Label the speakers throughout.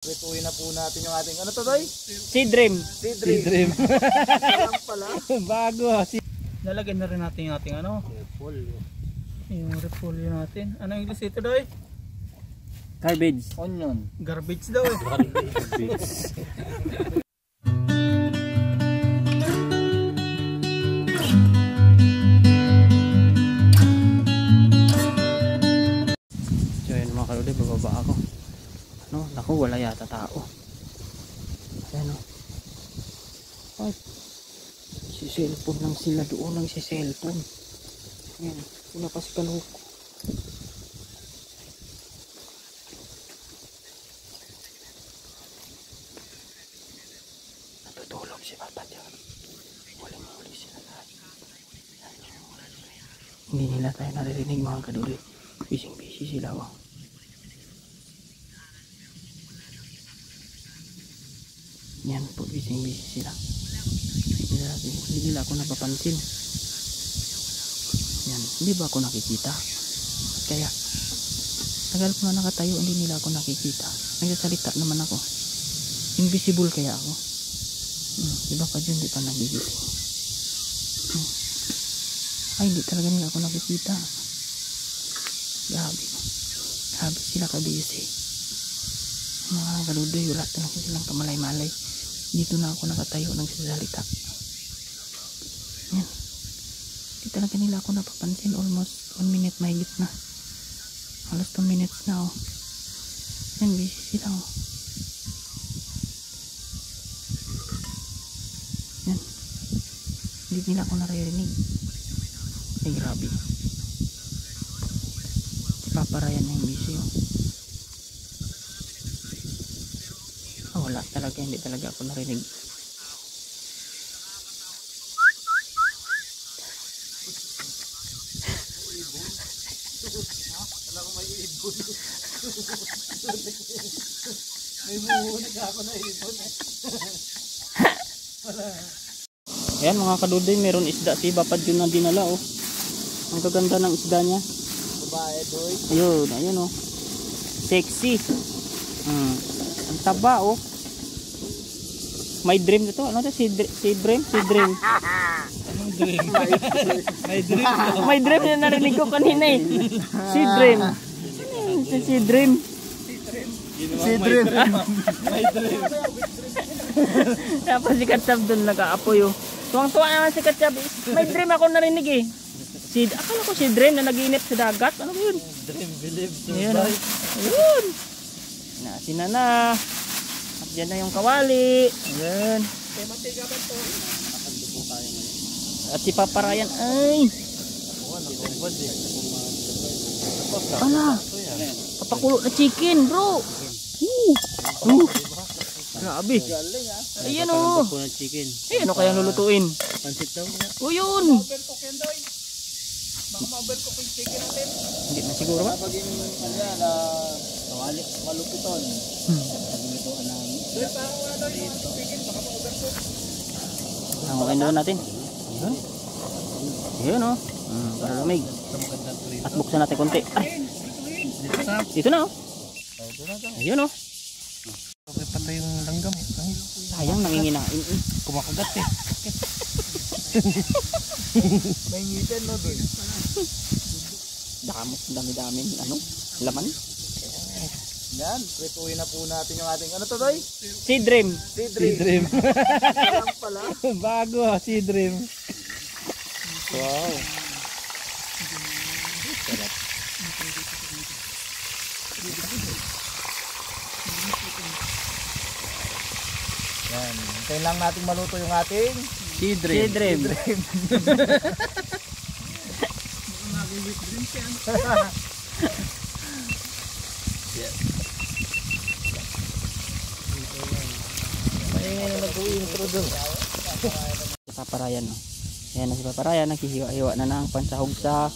Speaker 1: Prituhin na po natin yung ating ano to, Toy?
Speaker 2: Seed dream.
Speaker 1: Seed dream. Alam pala.
Speaker 2: Bago. Lalagyan na rin natin yung ating ano?
Speaker 1: Repolyo.
Speaker 2: Yung repolyo natin. Ano yung English ito, Doy?
Speaker 3: Garbage.
Speaker 1: Onion.
Speaker 2: Garbage daw eh.
Speaker 1: Garbage.
Speaker 3: So yun mga kaluli, bababa ako. No, naku, wala yata tao. Ayan o. Ay, si cellphone lang sila doon, lang si cellphone. Ayan, wala pa si Kaluko. Natutulog si Papa dyan. Walang huli sila lahat. Hindi nila tayo naririnig mga kaluli. Busy sila o. Yan po, busy sila. Hindi nila ako napapansin. Yan, hindi ba ako nakikita? Kaya tagal ko na nakatayo, hindi nila ako nakikita. Nagsasalita naman ako. Invisible kaya ako. Di ba pa dyan, di pa nagigising. Ay, hindi talaga nila ako nakikita. Grabe sila ka-busy. Mga kaludoy, wala talaga silang kamalay-malay. Dito na ako nakatayo nagsasalita. Yan. Hindi talaga nila ako napapansin. Almost 1 minute mahigit na. Halos 2 minutes na oh. Yan, busy sila oh. Yan. Hindi nila ako naririnig. Ay grabe. Paparayan na yung busy oh. Wala talaga, hindi talaga ako narinig.
Speaker 1: Alam ko may ibon. May muhunik ako na ibon eh.
Speaker 3: Ayan mga kadudoy, meron isda si Bapad yun na dinala oh. Ang kaganda ng isda niya.
Speaker 1: Babae doy.
Speaker 3: Ayun, ayun oh. Sexy. Ang taba oh. May dream na to. Ano to? Seed dream? Seed dream.
Speaker 2: Anong dream? May dream.
Speaker 3: May dream na narinig ko kanina eh. Seed dream. Seed dream.
Speaker 1: Seed dream.
Speaker 2: May dream.
Speaker 3: Tapos si Katsab doon nag-aapoy oh. Tuwang-tuwa naman si Katsab. May dream ako narinig eh. Akala ko seed dream na nag-iinip sa dagat. Ano ba yun?
Speaker 2: Dream, believe,
Speaker 3: Ayun oh.
Speaker 2: survive.
Speaker 3: Ayun. Nasina na. At dyan na yung kawali. Ayan. At si Papa Ryan. Ay. Ala. Papakulo na chicken bro. Grabe. Ayan o. Ayan o kayang lulutuin. O yun.
Speaker 1: Baka ma-overcook yung chicken natin.
Speaker 3: Hindi na siguro ba?
Speaker 1: Kapag yung ano yan, malupiton. Paglutuan namin. Doy, parang wala doy, yung chicken, baka ma-overcook.
Speaker 3: Hangukin doon natin. Ayan. Ayan o. Para lumig. At buksan natin konti. Ay. Dito na o. Ayan o.
Speaker 2: Okay, patay yung langgam.
Speaker 3: Sayang nanginginain.
Speaker 2: Kumakagat eh.
Speaker 1: May ngipin no doy.
Speaker 3: Dami-dami ano? Laman.
Speaker 1: Yan, prituhin na po natin yung ating ano to doy?
Speaker 3: Seed dream.
Speaker 1: Seed
Speaker 2: Seed
Speaker 1: dream.
Speaker 2: dream.
Speaker 1: Alam pala.
Speaker 2: Bago, seed dream.
Speaker 3: Wow.
Speaker 1: Yan, hintayin lang natin maluto yung ating
Speaker 3: Seed dream. Seed dream.
Speaker 1: Maingay na nag-intro dun.
Speaker 3: Si Papa Ryan. Ayan na si Papa Ryan. Naghihiwa-hiwa na ng pansahog sa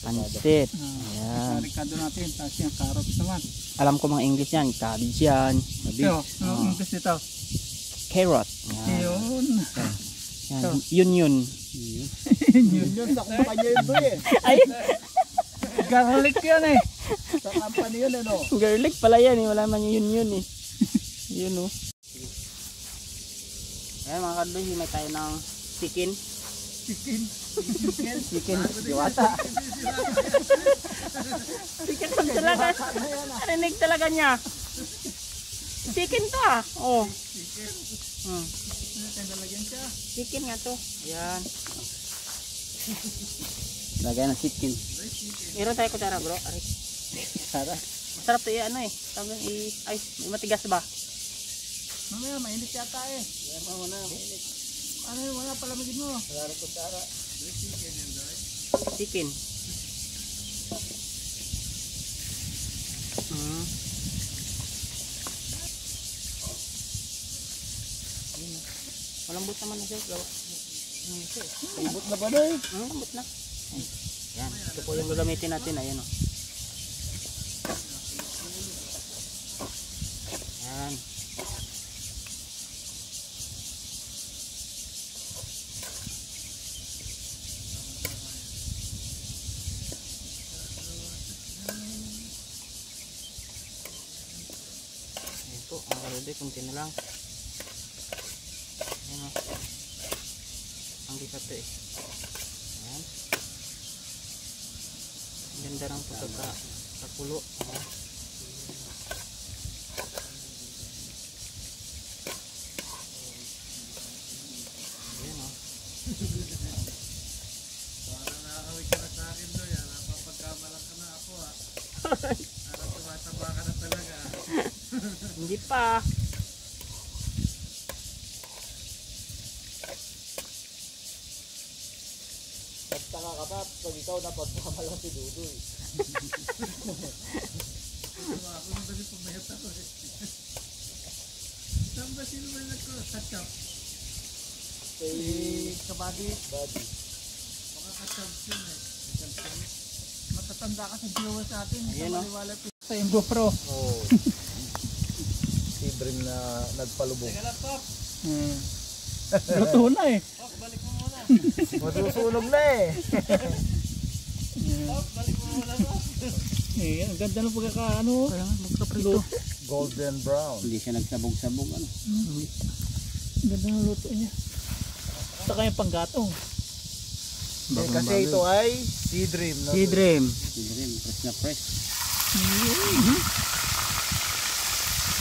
Speaker 3: pansit. Ayan.
Speaker 2: Ricado natin, tapos yung carrots naman.
Speaker 3: Alam ko mga English yan. Cabbage yan.
Speaker 2: Ito, anong English nito?
Speaker 3: Carrot. Ayan.
Speaker 2: Yun.
Speaker 3: Yun.
Speaker 1: Yun sa kumpanya yun doy eh.
Speaker 3: Ay.
Speaker 2: Garlic yan eh.
Speaker 1: Sa company yun ano.
Speaker 3: Garlic pala yan eh. Wala man yun eh. Yun o. Ayan mga kadoy, himay tayo ng chicken. Chicken, diwata. Chicken talaga. Narinig talaga niya. Chicken to ah. Oh. Chicken nga to. Ayan. Lagay ng chicken. Meron tayo kutsara bro. Aray. Masarap to ano eh. Ay, matigas ba?
Speaker 2: Mamaya, mainit yata eh. Ano yung mga palamigin mo?
Speaker 3: Chicken. Malambot naman na siya.
Speaker 2: Lambot na ba doy?
Speaker 3: Malambot na. Yan. Ito po yung gagamitin natin. Ayan o. Yan. Ito, ang kalode, kunti na lang. Ayan o. Ang dikate eh. Ayan. Ang ganda ng pagkakakulo. Ayan. Ayan o.
Speaker 1: Parang nakakawig ka na sa akin doy. Napapagkamalang ka na ako ha. Parang tumataba ka na talaga.
Speaker 3: Hindi pa.
Speaker 2: Nagtaka ka pa pag ikaw napagpamalang si Dudoy.
Speaker 1: Ako nung kasi pumayat ako eh. Saan ba sino ba nagkakachap?
Speaker 2: Kay Kabady.
Speaker 1: Makakachap yun eh.
Speaker 2: Matatanda ka sa viewers natin.
Speaker 3: Ayan, no?
Speaker 2: Sa yung GoPro.
Speaker 4: Oo. Si Brim na nagpalubog.
Speaker 1: Teka lang Pop.
Speaker 2: Luto na eh.
Speaker 1: Pop, balik mo muna.
Speaker 4: Masusunog na eh.
Speaker 1: Pop, balik mo muna Pop.
Speaker 2: Eh, ang ganda ng pagkakaano. Kaya magkaprito.
Speaker 4: Golden brown.
Speaker 3: Hindi siya nagsabog-sabog. Ano?
Speaker 2: Ang ganda ng luto niya. Saka yung panggatong.
Speaker 4: Kasi ito ay Sea Dream. No?
Speaker 3: Sea Dream. Sea Dream. Fresh na fresh.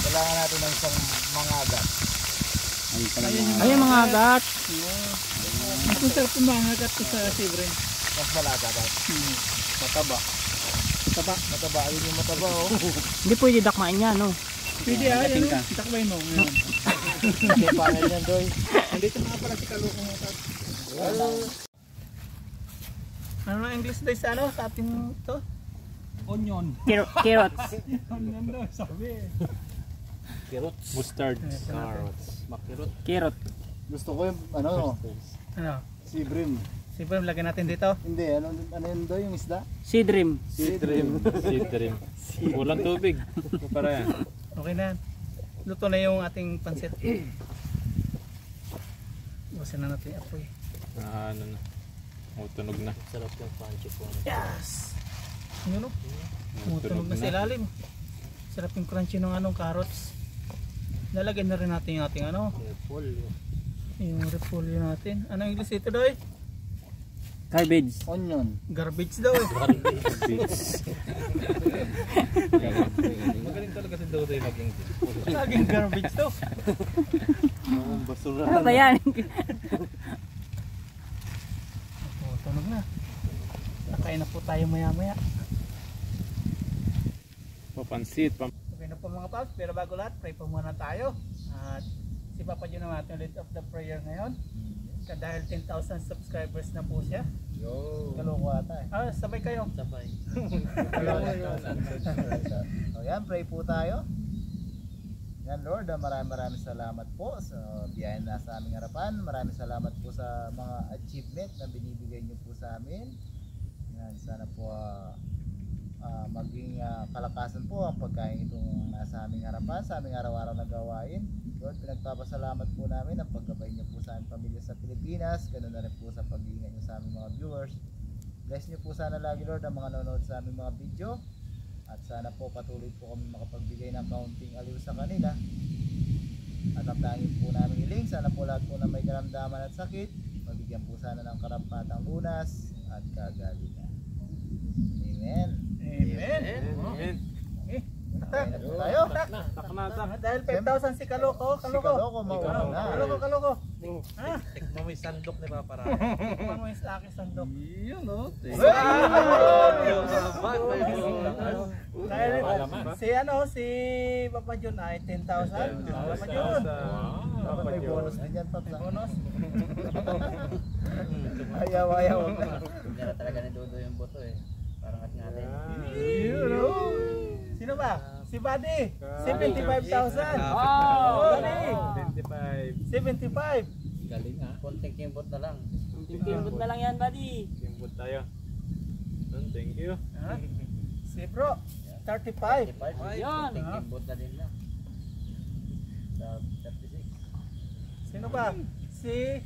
Speaker 4: Kailangan natin ng isang mangagat.
Speaker 3: Ayun mga agat.
Speaker 2: Ang sarap yung mga agat ko sa Sibre.
Speaker 4: Mas malaga ba?
Speaker 2: Mataba. Mataba.
Speaker 4: Mataba. Ayun yung mataba oh.
Speaker 3: Hindi pwede dakmain niya, no?
Speaker 2: Pwede
Speaker 3: Gating
Speaker 2: yan.
Speaker 3: ka.
Speaker 2: Takbay mo. Ngayon.
Speaker 4: Hindi pangin yan doy.
Speaker 2: Nandito na pala si Kalukong mo. Ano na English daw sa ano? Sa ating to? Onion.
Speaker 3: Carrots.
Speaker 2: Onion daw. Sabi eh.
Speaker 4: Carrots.
Speaker 1: Mustard.
Speaker 2: Carrots.
Speaker 4: Makirot.
Speaker 3: Carrot.
Speaker 4: Gusto ko yung ano,
Speaker 2: Ano?
Speaker 4: Sea Dream.
Speaker 2: Sibre, lagyan natin dito.
Speaker 4: Hindi, ano yun doy yung isda?
Speaker 3: Sea Dream.
Speaker 4: Sea Dream.
Speaker 1: Sea Dream. Walang tubig. Para yan.
Speaker 2: Okay na. Luto na yung ating pansit. Iwasan na natin yung apoy.
Speaker 1: Ano na. Tunog na.
Speaker 4: Sarap yung pancho po.
Speaker 2: Yes! Yun o. Tumutunog na
Speaker 1: Tunog
Speaker 2: sa ilalim. Sarap yung crunchy ng anong carrots. Lalagyan na rin natin yung ating ano. Yung repolyo natin. Anong English ito doy?
Speaker 3: Garbage.
Speaker 4: Onion.
Speaker 2: Garbage daw eh.
Speaker 1: Magaling talaga si Dodoy naging
Speaker 2: Laging garbage daw.
Speaker 1: basura.
Speaker 3: Ano ba yan?
Speaker 2: Tunog na. Nakain na po tayo maya maya.
Speaker 1: Papansit.
Speaker 2: Okay na po mga paps. Pero bago lahat, pray po muna tayo. At si Papa John natin lead of the prayer ngayon. Dahil 10,000 subscribers na po siya.
Speaker 4: Yo.
Speaker 2: Kaloko ata eh. Sabay kayo.
Speaker 4: Sabay. So yan, pray po tayo. Yan Lord, maraming salamat po sa biyaya na sa aming harapan. Maraming salamat po sa mga achievement na binibigay niyo po sa amin. Yan, sana po maging kalakasan po ang pagkain itong nasa aming harapan, sa aming araw-araw na gawain. Lord, pinagpapasalamat po namin ang paggabay niyo po sa aming pamilya sa Pilipinas, ganoon na rin po sa pag-iingat niyo sa aming mga viewers. Bless niyo po sana lagi Lord ang mga nanonood sa aming mga video, at sana po patuloy po kami makapagbigay ng kaunting aliw sa kanila Sana po lahat po na may karamdaman at sakit, mabigyan po sana ng karampatang lunas at kagalingan. Amen.
Speaker 2: Amen.
Speaker 1: Amen.
Speaker 2: Eh,
Speaker 4: Kain na po tayo.
Speaker 2: dahil 5,000 si Kaloko,
Speaker 4: Si Kaloko mauna na.
Speaker 2: Kaloko.
Speaker 1: Tikman mo yung sandok ni Papa Ram.
Speaker 2: Tikman mo yung sa aking sandok.
Speaker 1: Yun o.
Speaker 2: Dahil si Papa John ay 10,000. Papa John.
Speaker 4: Dapat may bonus din yan, Paps.
Speaker 2: Bonus.
Speaker 4: Ayaw.
Speaker 5: Hindi na talaga ni Dodo yung boto eh. Parang at natin.
Speaker 2: Sino ba? Si Buddy. 75,000. Buddy. 75.
Speaker 5: Galing ha. Konting kimbot na lang.
Speaker 3: Timbot na lang yan, buddy.
Speaker 1: Kimbot tayo. Thank you.
Speaker 2: Si Bro. 35.
Speaker 5: 35.
Speaker 3: Yan.
Speaker 5: Konting kimbot na din lang. Sa 36.
Speaker 2: Sino ba? Si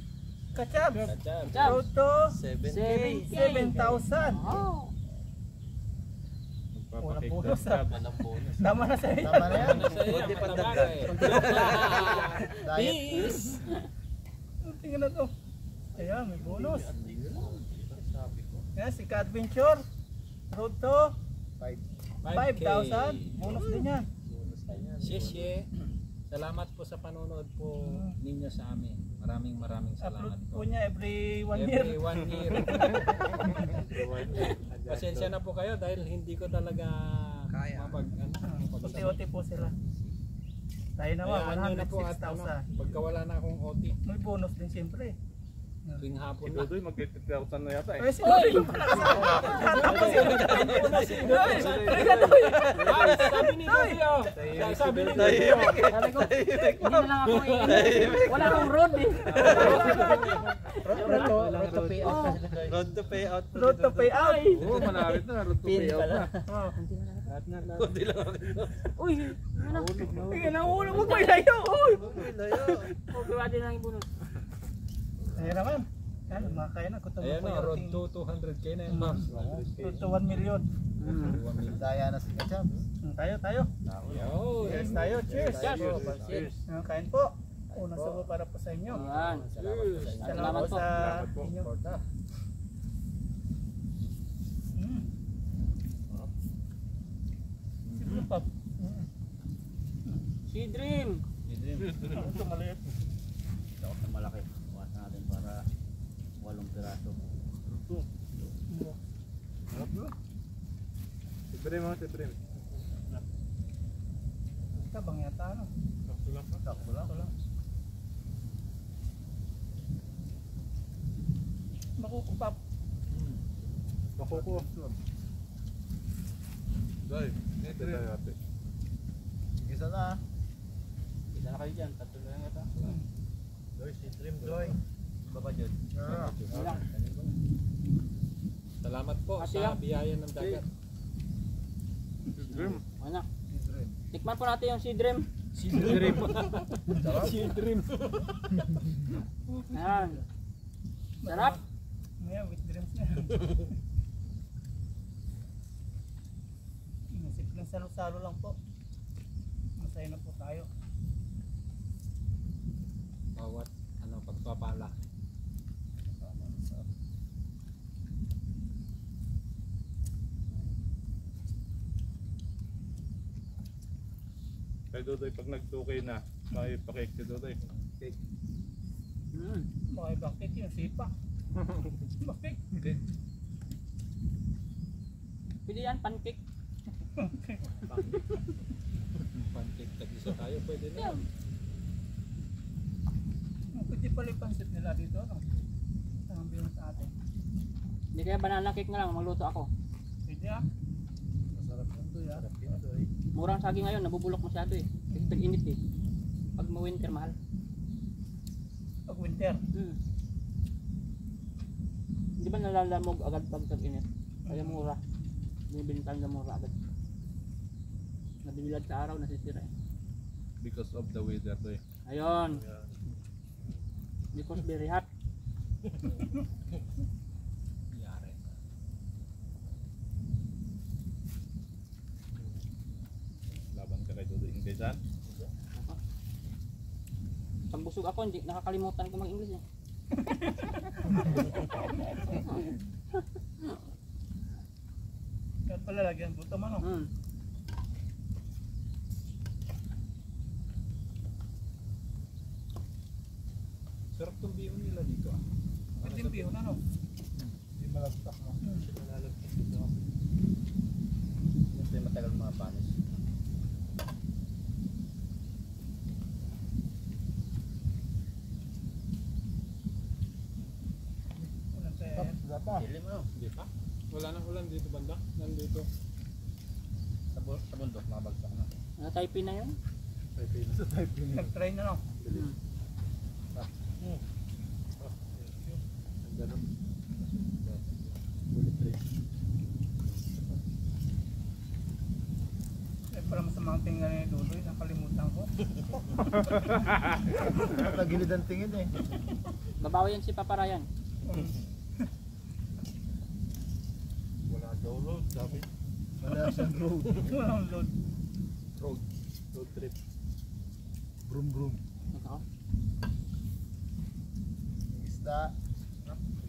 Speaker 2: Kachab.
Speaker 3: Chab.
Speaker 2: Road to
Speaker 3: 7K.
Speaker 2: 7,000.
Speaker 3: Oh.
Speaker 2: Walang bonus ah.
Speaker 5: Walang bonus.
Speaker 2: Tama na sa iyo.
Speaker 4: Tama na yan.
Speaker 1: Kunti pa dagdag.
Speaker 4: Diet.
Speaker 2: Tingnan na to. Ayan, may bonus. Yan, si Ka-Adventure. Road to 5,000. Bonus din yan.
Speaker 6: Sheshe. Salamat po sa panonood po ninyo sa amin. Maraming salamat
Speaker 2: Upload po
Speaker 6: po.
Speaker 2: niya every 1 year.
Speaker 6: Every 1 year. Pasensya na po kayo dahil hindi ko talaga
Speaker 2: Uti-uti po sila. Tayo naman,
Speaker 6: Hayaan nyo na po at
Speaker 2: 106,000.
Speaker 6: pagka wala na akong OT,
Speaker 2: May bonus din siyempre.
Speaker 6: tuwing hapon na.
Speaker 1: Ito mag-50,000 na yata
Speaker 2: Ay, sino rin pala kasama? Tapos sino dyan? Ay,
Speaker 6: Sabi ni Dodo. Sabi ni Dodo.
Speaker 3: Sabi ko, hindi na lang ako wala akong road eh.
Speaker 5: Road to pay out.
Speaker 1: Road to pay out.
Speaker 2: Road to pay out.
Speaker 1: Oo, malapit na. Road to pay out na.
Speaker 2: Oh.
Speaker 1: Kunti lang ako.
Speaker 3: Uy, ano?
Speaker 2: Sige, nahulog mo pa ilayo. Uy.
Speaker 3: Huwag gawa din lang yung bonus.
Speaker 2: Ayan naman. Yan, makakaya na. Kutubo
Speaker 6: Ayan
Speaker 2: po
Speaker 6: na,
Speaker 2: yung
Speaker 6: road
Speaker 2: ating-
Speaker 6: to 200k na yun, ma'am.
Speaker 2: Road to 1 million.
Speaker 4: Daya na si Kachab.
Speaker 2: Tayo.
Speaker 6: Yo.
Speaker 2: Cheers tayo. Cheers.
Speaker 5: Cheers.
Speaker 2: Kain po. Unang subo para po sa inyo.
Speaker 3: Ayan.
Speaker 2: Salamat po sa inyo. Siguro pa.
Speaker 3: Si Dream.
Speaker 2: Ito maliit.
Speaker 5: Dapat na malaki. Bukas natin para 8 piraso.
Speaker 1: Tibrim mo, tibrim.
Speaker 2: Tabang yata ano.
Speaker 4: Sakto lang.
Speaker 2: Makukupap.
Speaker 1: Makuko. Dai, ito tayo ate.
Speaker 4: Sige sana.
Speaker 5: Isa na kayo dyan. Tatlo na lang ito.
Speaker 1: Doy, si Trim Doy.
Speaker 5: Baba dyan.
Speaker 6: Salamat po
Speaker 3: Kasi
Speaker 6: sa
Speaker 3: lang.
Speaker 6: biyaya ng dagat.
Speaker 1: Trim.
Speaker 3: Ano? Tikman po natin yung si Dream.
Speaker 6: Si Dream. Si Dream.
Speaker 3: Ayan. Sarap.
Speaker 2: Ngayon, with dreams na. Simpleng salo-salo lang po. Masaya na po tayo.
Speaker 6: Bawat pagpapala.
Speaker 1: Kay Dodoy, pag nag-2K na, may pakik si Dodoy.
Speaker 2: Mga ibang cake yung sipa. Bakit?
Speaker 3: Pwede yan, pancake.
Speaker 6: Pancake tag-isa tayo, pwede na.
Speaker 3: Yan.
Speaker 2: Pwede pala yung pancit nila dito. Ano? Ang bilong sa atin.
Speaker 3: Hindi kaya banana cake na lang, magluto ako.
Speaker 2: Pwede ah.
Speaker 4: Masarap yun to ya.
Speaker 3: Murang saging ngayon, nabubulok masyado eh. Kasi tag-init eh. Pag ma-winter, mahal.
Speaker 2: Pag winter.
Speaker 3: Di ba nalalamog agad pag tag-init? Kaya mura. Binibintan na mura agad. Nabibilad sa araw, nasisira eh.
Speaker 1: Because of the weather, Doy.
Speaker 3: Ayun. Because very hot.
Speaker 6: Yari.
Speaker 1: Laban ka kay Dodoy Inglesan.
Speaker 3: Pag busog ako, hindi nakakalimutan ko mag-English eh.
Speaker 2: Kaya pala lagyan gutom ano.
Speaker 3: Mm.
Speaker 6: Sarap tong bihon nila dito ah.
Speaker 2: Pwede yung bihon ano.
Speaker 4: Hindi malagtak mo.
Speaker 6: Nalalagpas dito.
Speaker 5: Ito yung matagal mga panis.
Speaker 2: Walang kaya
Speaker 4: Tap,
Speaker 2: yan.
Speaker 4: wala pa.
Speaker 5: Pili mo no?
Speaker 6: Hindi pa? Wala nang ulan dito banda. Nandito.
Speaker 5: Sa bundok, nakabagsak na.
Speaker 3: Type na yun.
Speaker 4: Sa type yun.
Speaker 2: Nag-try na no.
Speaker 3: Mm.
Speaker 6: Ganun.
Speaker 5: Bullet train.
Speaker 2: Eh para masamang tingnan ni Dudoy, nakalimutan ko.
Speaker 4: Tagilid ang tingin eh.
Speaker 3: Babawi yan si Papa Ryan.
Speaker 6: Wala daw road. Sabi.
Speaker 4: Wala siyang road.
Speaker 2: Walang load.
Speaker 6: Road trip.
Speaker 4: Brum brum.
Speaker 3: Ito.
Speaker 4: Isda.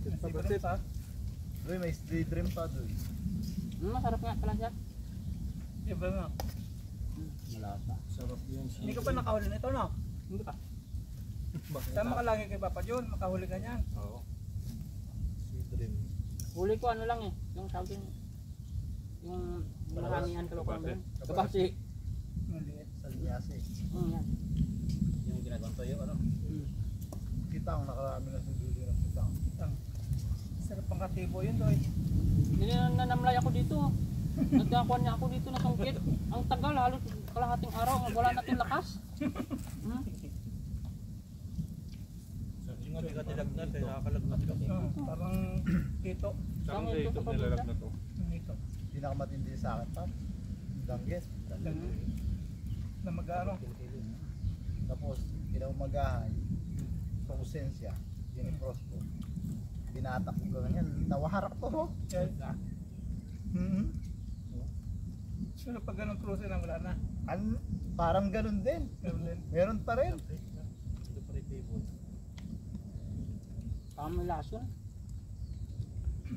Speaker 2: Siguro pa.
Speaker 4: Doy, may daydream pa doy.
Speaker 3: Masarap nga pala siya.
Speaker 2: Iba nga.
Speaker 5: Malata.
Speaker 6: Sarap yan siya.
Speaker 2: Hindi ka pa nakahuli nito no?
Speaker 3: Hindi pa.
Speaker 2: Tama ka lagi kay Papa John, makahuli ka niyan.
Speaker 6: Oo. Sweet dream.
Speaker 3: Huli ko ano lang eh. Yung tawag yun. Yung maramihan kalokohan doon. Kabasi.
Speaker 2: Maliit.
Speaker 4: Sa linyasi.
Speaker 3: Yan.
Speaker 5: Yung ginagawang toyo, ano?
Speaker 4: Kitang, nakarami na sunduli ng kitang.
Speaker 2: Sarap pang katibo yun Doy.
Speaker 3: Nanamlay ako dito. Nagkakuan niya ako dito na sungkit. Ang tagal, halos kalahating araw. Wala na itong lakas.
Speaker 6: Yung nga tilagnat eh. Nakakalagnat ka.
Speaker 2: Parang kito.
Speaker 6: Saan
Speaker 3: Saan
Speaker 6: dito
Speaker 3: ito sa
Speaker 6: nilalag
Speaker 3: banda?
Speaker 6: na to?
Speaker 2: Kito.
Speaker 4: Pinakamatindi sa akin pa. Danggit.
Speaker 2: Na mag-ano.
Speaker 4: Tapos, kinaumagahan, pausensya, ginipros ko. Binatak ko ganyan, nawaharak to ho.
Speaker 2: Pero pag ganun cruiser na wala na.
Speaker 4: Parang ganun din.
Speaker 2: Ganun din.
Speaker 4: Meron pa rin.
Speaker 6: Ito pa rin table.
Speaker 3: May lason.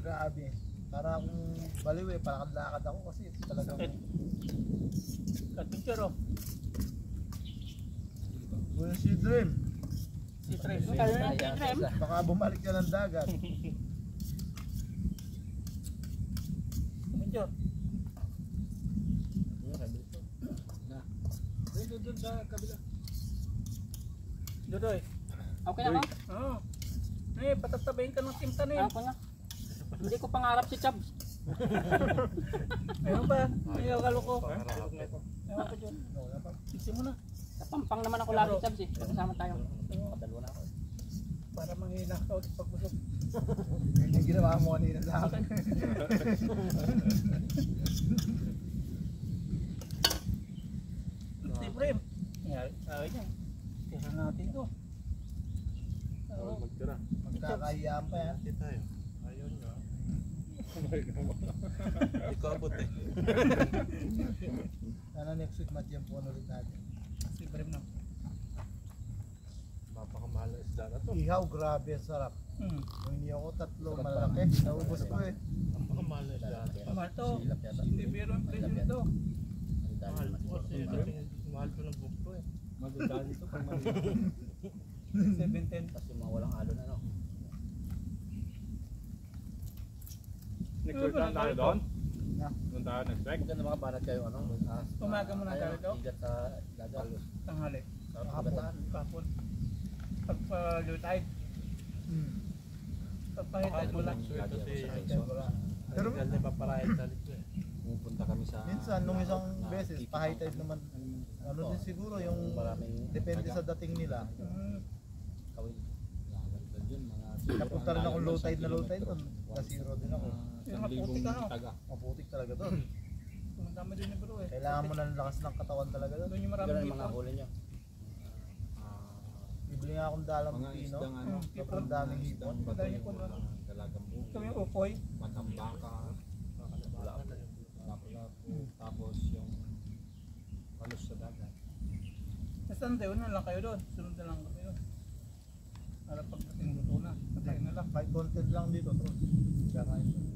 Speaker 4: Grabe. Para akong baliw eh, parang lakad ako kasi talagang
Speaker 2: Ka-picture oh.
Speaker 4: Well, si Dream.
Speaker 2: Si Tres.
Speaker 3: Kaya na yung rem.
Speaker 4: Baka bumalik ka ng dagat.
Speaker 2: Picture.
Speaker 6: Doon sa kabila.
Speaker 2: Dudoy.
Speaker 3: Okay na ba?
Speaker 2: Oo. Eh, patatabayin ka ng timtanin.
Speaker 3: Ako na. Hindi ko pangarap si Chubbs.
Speaker 2: Meron ba? Ayaw ka loko.
Speaker 6: Harap na ito.
Speaker 2: Ewan ko dyan. Fixin mo na.
Speaker 3: Pampang naman ako lagi Chubbs eh. Kasama tayo.
Speaker 5: Kadalwa na ako.
Speaker 2: Para manghina ka ulit pag busog.
Speaker 4: Yun yung ginawa mo kanina sa akin.
Speaker 2: Si Prem. Ay niya. Tira natin to. Oo.
Speaker 6: Magtira.
Speaker 4: Magkakahiyaan pa yan.
Speaker 6: Hindi tayo. Ayaw nyo. Hindi ko abot eh.
Speaker 4: Sana next week matiyempuan ulit natin.
Speaker 2: Si Prem na.
Speaker 6: Mapakamahal na isda na to.
Speaker 4: Ihaw, grabe, sarap. Kung hindi ako tatlo, malalaki. Naubos ko eh.
Speaker 6: Mapakamahal na isda na to.
Speaker 2: Mahal to.
Speaker 5: Silap yata.
Speaker 2: Hindi biro ang presyo nito.
Speaker 5: Ang dami
Speaker 6: Mahal.
Speaker 5: naman siguro.
Speaker 6: Kasi mahal ko ng GoPro eh. Magdadali to pag mahal.
Speaker 2: 710.
Speaker 5: Tapos yung mga walang halo na, no?
Speaker 6: Next week lang tayo doon?
Speaker 4: Yeah.
Speaker 6: Doon tayo next week?
Speaker 5: Maganda mga banat kayo, ano?
Speaker 2: Umaga mo na tayo to?
Speaker 5: Igat sa dagat.
Speaker 2: Tanghali.
Speaker 5: Sa pagkataan.
Speaker 2: Kapon. Pag low tide. Pag high tide wala.
Speaker 4: Pero
Speaker 6: Legal na paparayan talit ko eh.
Speaker 5: Pumupunta kami sa...
Speaker 4: minsan, nung isang beses, pa-high tide naman, ano din siguro yung depende sa dating nila.
Speaker 5: Kawin.
Speaker 4: Napunta rin ako low tide na doon. Na-zero din ako.
Speaker 2: Yung maputik ka no?
Speaker 4: Maputik talaga doon.
Speaker 2: Ang dami din ni bro eh.
Speaker 4: Kailangan mo ng lakas ng katawan talaga doon.
Speaker 2: Doon yung
Speaker 5: Ganun
Speaker 2: maraming
Speaker 5: yung mga
Speaker 2: dito.
Speaker 5: huli nyo.
Speaker 4: Bibili nga akong dalang
Speaker 6: Mga
Speaker 4: pino.
Speaker 6: isdang ano,
Speaker 4: Sobrang daming hipon.
Speaker 2: Madami hipon, ano?
Speaker 6: dalagang buko,
Speaker 2: Ito yung upoy.
Speaker 6: matambaka, lapu-lapu, tapos yung palos sa dagat.
Speaker 2: Sa Sunday, una lang kayo doon. Sunod na lang kayo. Para pagdating luto na, patay na lang.
Speaker 4: Kahit content lang dito, bro. Kakain.